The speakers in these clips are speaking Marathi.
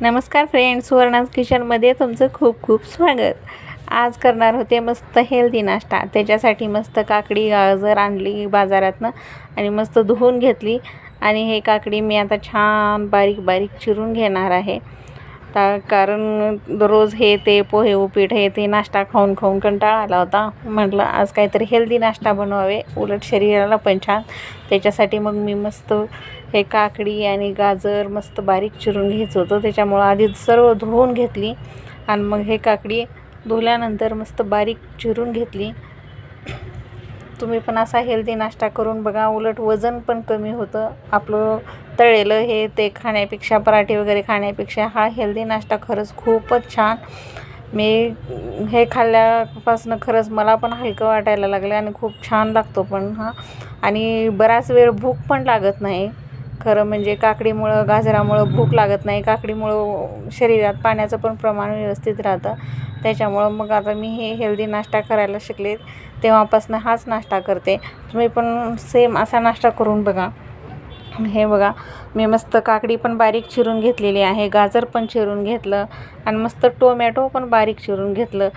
नमस्कार फ्रेंड्स, सुवर्णाज किचनमध्ये तुमचं खूप खूप स्वागत। आज करणार होते मस्त हेल्दी नाश्ता। त्याच्यासाठी मस्त काकडी गाजर आणली बाजारातनं आणि मस्त धुवून घेतली आणि हे काकडी मी आता छान बारीक बारीक चिरून घेणार आहे। कारण रोज हे ते पोहे उपीट हे ते नाश्ता खाऊन खाऊन कंटाळा आला होता। म्हटलं आज काहीतरी हेल्दी नाश्ता बनवावे, उलट शरीराला पण छान। त्याच्यासाठी मग मी मस्त हे काकडी आणि गाजर मस्त बारीक चिरून घ्यायचं होतं। त्याच्यामुळे आधी सर्व धुवून घेतली आणि मग हे काकडी धुल्यानंतर मस्त बारीक चिरून घेतली। तुम्ही पण असा हेल्दी नाश्ता करून बघा, उलट वजन पण कमी होतं। आपलं तळलेलं हे ते खाण्यापेक्षा, पराठे वगैरे खाण्यापेक्षा हा हेल्दी नाश्ता खरंच खूपच छान। मी हे खाल्ल्यापासून खरंच मला पण हलकं वाटायला लागलं आणि खूप छान लागतो पण हा। आणि बराच वेळ भूक पण लागत नाही। खरं म्हणजे काकडीमुळं गाजरामुळं भूक लागत नाही। काकडीमुळं शरीरात पाण्याचं पण प्रमाण व्यवस्थित राहतं। त्याच्यामुळं मग आता मी हे हेल्दी नाश्ता करायला शिकले, तेव्हापासून हाच नाश्ता करते। तुम्ही पण सेम असा नाश्ता करून बघा। हे बघा, मी मस्त काकडी पण बारीक चिरून घेतलेली आहे, गाजर पण चिरून घेतलं आणि मस्त टोमॅटो पण बारीक चिरून घेतलं।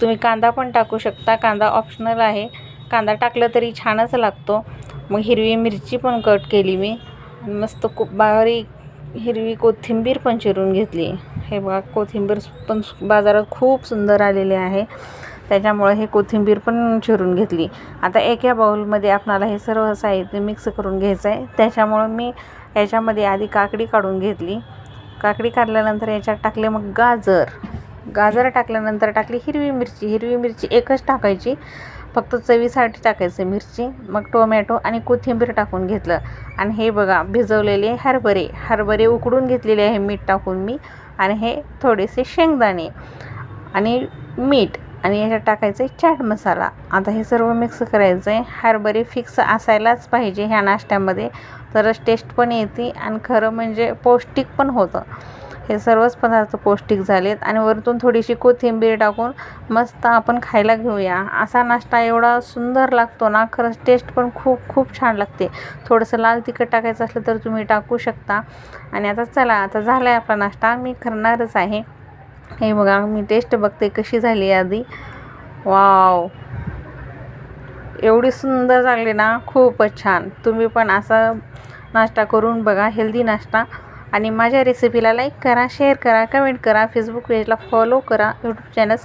तुम्ही कांदा पण टाकू शकता, कांदा ऑप्शनल आहे। कांदा टाकलं तरी छानच लागतो। मग हिरवी मिरची पण कट केली मी आणि मस्त खूप बारीक हिरवी कोथिंबीर पण चिरून घेतली। हे बघा, कोथिंबीर पण बाजारात खूप सुंदर आलेली आहे, त्याच्यामुळे हे कोथिंबीर पण चिरून घेतली। आता एका बाउलमध्ये आपल्याला हे सर्व साहित्य मिक्स करून घ्यायचं आहे। त्याच्यामुळे मी याच्यामध्ये आधी काकडी काढून घेतली। काकडी काढल्यानंतर याच्यात टाकले मग गाजर टाकल्यानंतर टाकली हिरवी मिरची एकच टाकायची, फक्त चवीसाठी टाकायचं मिरची। मग टोमॅटो आणि कोथिंबीर टाकून घेतलं आणि हे बघा, भिजवलेले हरभरे उकडून घेतलेले आहे मीठ टाकून मी। आणि हे थोडेसे शेंगदाणे आणि मीठ आणि याच्यात टाकायचं आहे चाट मसाला। आता हे सर्व मिक्स करायचं आहे। हरभरे फिक्स असायलाच पाहिजे ह्या नाश्त्यामध्ये, तरच टेस्ट पण येते आणि खरं म्हणजे पौष्टिक पण होतं। हे सर्वच पदार्थ पौष्टिक झालेत आणि वरतून थोडीशी कोथिंबीर टाकून मस्त आपण खायला घेऊया। असा नाश्ता एवढा सुंदर लागतो ना, खरंच टेस्ट पण खूप खूप छान लागते। थोडंसं लाल तिखट टाकायचं असलं तर तुम्ही टाकू शकता। आणि आता चला, आता झाला आहे आपला नाश्ता, मी करणारच आहे। हे बघा, मी टेस्ट बघते कशी झाली आधी। वाव, एवढी सुंदर झाली ना, खूपच छान। तुम्ही पण असा नाश्ता करून बघा, हेल्दी नाश्ता। आणि माझ्या रेसिपीला लाईक करा, शेअर करा, कमेंट करा, फेसबुक पेजला फॉलो करा, यूट्यूब चॅनल